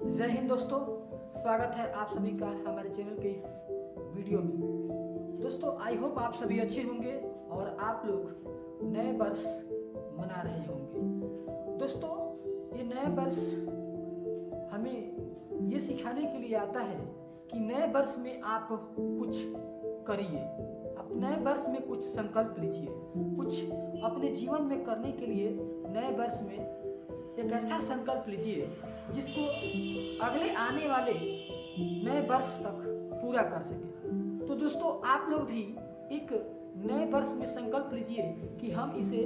जय हिंद दोस्तों, स्वागत है आप सभी का हमारे चैनल के इस वीडियो में। दोस्तों आई होप आप सभी अच्छे होंगे और आप लोग नए वर्ष मना रहे होंगे। दोस्तों ये नए वर्ष हमें ये सिखाने के लिए आता है कि नए वर्ष में आप कुछ करिए, आप नए वर्ष में कुछ संकल्प लीजिए, कुछ अपने जीवन में करने के लिए नए वर्ष में एक ऐसा संकल्प लीजिए जिसको अगले आने वाले नए वर्ष तक पूरा कर सके। तो दोस्तों आप लोग भी एक नए वर्ष में संकल्प लीजिए कि हम इसे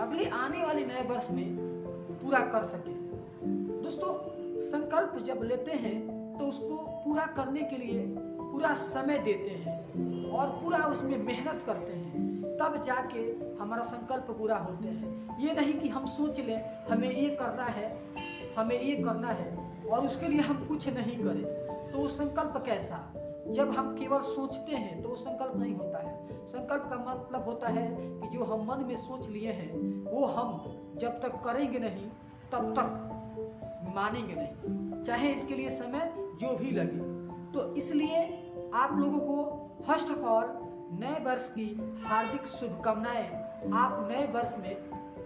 अगले आने वाले नए वर्ष में पूरा कर सके। दोस्तों संकल्प जब लेते हैं तो उसको पूरा करने के लिए पूरा समय देते हैं और पूरा उसमें मेहनत करते हैं, तब जाके हमारा संकल्प पूरा होते हैं। ये नहीं कि हम सोच लें हमें ये करना है, हमें ये करना है और उसके लिए हम कुछ नहीं करें, तो वो संकल्प कैसा? जब हम केवल सोचते हैं तो वो संकल्प नहीं होता है। संकल्प का मतलब होता है कि जो हम मन में सोच लिए हैं वो हम जब तक करेंगे नहीं तब तक मानेंगे नहीं, चाहे इसके लिए समय जो भी लगे। तो इसलिए आप लोगों को फर्स्ट ऑफ ऑल नए वर्ष की हार्दिक शुभकामनाएं। आप नए वर्ष में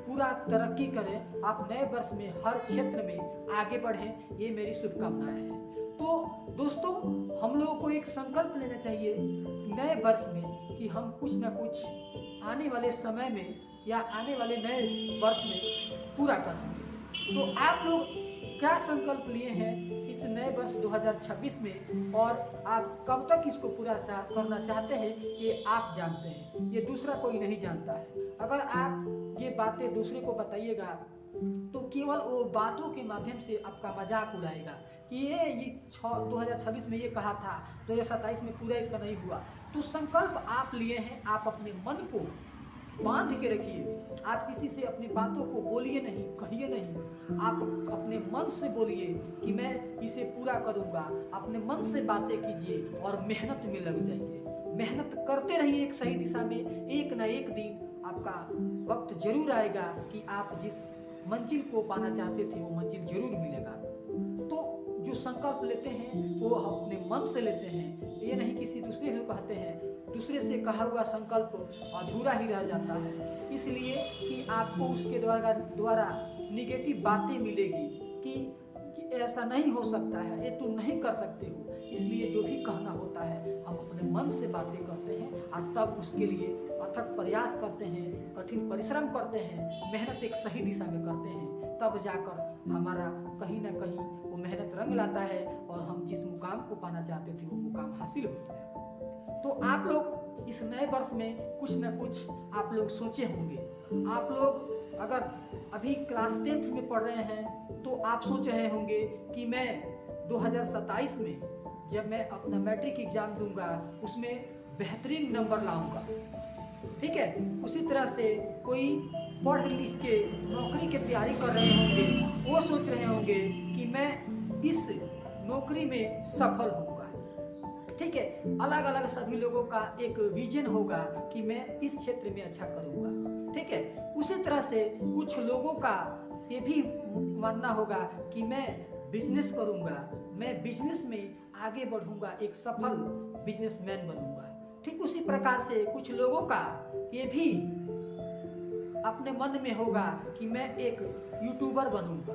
पूरा तरक्की करें, आप नए वर्ष में हर क्षेत्र में आगे बढ़ें, ये मेरी शुभकामनाएं हैं। तो दोस्तों हम लोगों को एक संकल्प लेना चाहिए नए वर्ष में कि हम कुछ ना कुछ आने वाले समय में या आने वाले नए वर्ष में पूरा कर सकें। तो आप लोग क्या संकल्प लिए हैं इस नए वर्ष 2026 में और आप कब तक इसको पूरा करना चाहते हैं ये आप जानते हैं, ये दूसरा कोई नहीं जानता है। अगर आप ये बातें दूसरे को बताइएगा तो केवल वो बातों के माध्यम से आपका मजाक उड़ाएगा कि ये 2026 में ये कहा था, 2027 में पूरा इसका नहीं हुआ। तो संकल्प आप लिए हैं, आप अपने मन को बांध के रखिए। आप किसी से अपनी बातों को बोलिए नहीं, कहिए नहीं, आप अपने मन से बोलिए कि मैं इसे पूरा करूंगा। अपने मन से बातें कीजिए और मेहनत में लग जाइए, मेहनत करते रहिए एक सही दिशा में। एक ना एक दिन आपका वक्त जरूर आएगा कि आप जिस मंजिल को पाना चाहते थे वो मंजिल जरूर मिलेगा। तो जो संकल्प लेते हैं वो अपने मन से लेते हैं, ये नहीं किसी दूसरे से कहते हैं। दूसरे से कहा हुआ संकल्प अधूरा ही रह जाता है, इसलिए कि आपको उसके द्वारा निगेटिव बातें मिलेगी कि ऐसा नहीं हो सकता है, ये तुम नहीं कर सकते हो। इसलिए जो भी कहना होता है हम अपने मन से बातें करते हैं और तब उसके लिए अथक प्रयास करते हैं, कठिन परिश्रम करते हैं, मेहनत एक सही दिशा में करते हैं, तब जाकर हमारा कहीं ना कहीं वो मेहनत रंग लाता है और हम जिस मुकाम को पाना चाहते थे वो मुकाम हासिल होता है। तो आप लोग इस नए वर्ष में कुछ ना कुछ आप लोग सोचे होंगे। आप लोग अगर अभी क्लास 10th में पढ़ रहे हैं तो आप सोच रहे होंगे कि मैं 2027 में जब मैं अपना मैट्रिक एग्जाम दूंगा उसमें बेहतरीन नंबर लाऊंगा, ठीक है। उसी तरह से कोई पढ़ लिख के नौकरी की तैयारी कर रहे होंगे, वो सोच रहे होंगे कि मैं इस नौकरी में सफल होऊंगा, ठीक है। अलग अलग सभी लोगों का एक विजन होगा कि मैं इस क्षेत्र में अच्छा करूंगा, ठीक है। उसी तरह से कुछ लोगों का ये भी मानना होगा कि मैं बिजनेस करूंगा, मैं बिजनेस में आगे बढ़ूंगा, एक सफल बिजनेसमैन बनूंगा। ठीक उसी प्रकार से कुछ लोगों का ये भी अपने मन में होगा कि मैं एक यूट्यूबर बनूंगा,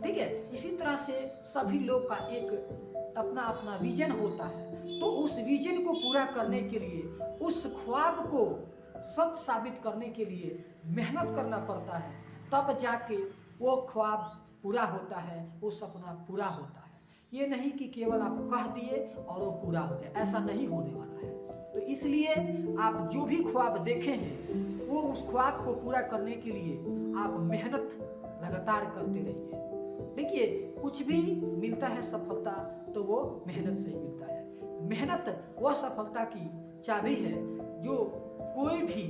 ठीक है। इसी तरह से सभी लोग का एक अपना अपना विजन होता है। तो उस विजन को पूरा करने के लिए, उस ख्वाब को सच साबित करने के लिए मेहनत करना पड़ता है, तब जाके वो ख्वाब पूरा होता है, वो सपना पूरा होता है। ये नहीं कि केवल आप कह दिए और वो पूरा हो जाए, ऐसा नहीं होने वाला है। तो इसलिए आप जो भी ख्वाब देखे हैं वो उस ख्वाब को पूरा करने के लिए आप मेहनत लगातार करते रहिए। देखिए कुछ भी मिलता है सफलता तो वो मेहनत से ही मिलता है। मेहनत वह सफलता की चाबी है जो कोई भी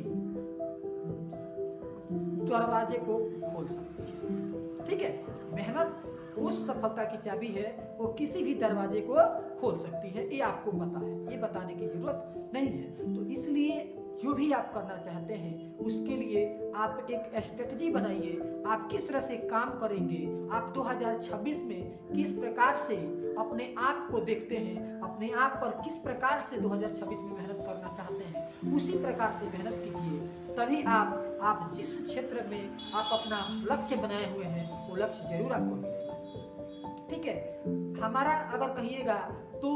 दरवाजे को खोल सकती है, ठीक है। मेहनत उस सफलता की चाबी है, वो किसी भी दरवाजे को खोल सकती है, ये आपको पता है, ये बताने की जरूरत नहीं है। तो इसलिए जो भी आप करना चाहते हैं उसके लिए आप एक स्ट्रेटजी बनाइए। आप किस तरह से काम करेंगे, आप 2026 में किस प्रकार से अपने आप को देखते हैं, अपने आप पर किस प्रकार से 2026 में मेहनत करना चाहते हैं, उसी प्रकार से मेहनत कीजिए। तभी आप जिस क्षेत्र में आप अपना लक्ष्य बनाए हुए हैं वो लक्ष्य जरूर आपको मिलेगा। ठीक है, हमारा अगर कहिएगा तो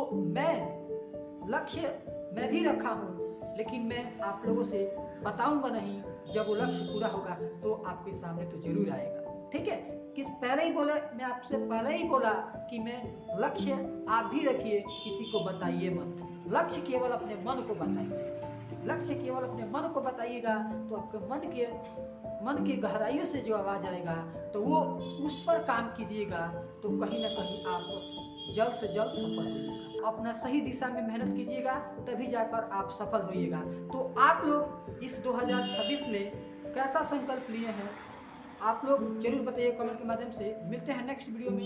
लक्ष्य मैं भी रखा हूँ, लेकिन मैं आप लोगों से बताऊंगा नहीं। जब वो लक्ष्य पूरा होगा तो आपके सामने तो जरूर आएगा। ठीक है, मैं आपसे पहले ही बोला कि मैं लक्ष्य आप भी रखिए, किसी को बताइए मत। लक्ष्य केवल अपने मन को बताइए। लक्ष्य केवल अपने मन को बताइएगा तो आपके मन के गहराइयों से जो आवाज आएगा तो वो उस पर काम कीजिएगा, तो कहीं ना कहीं आप जल्द से जल्द सफल होइएगा। अपना सही दिशा में मेहनत कीजिएगा, तभी जाकर आप सफल होइएगा। तो आप लोग इस 2026 में कैसा संकल्प लिए हैं, आप लोग जरूर बताइए कमेंट के माध्यम से। मिलते हैं नेक्स्ट वीडियो में।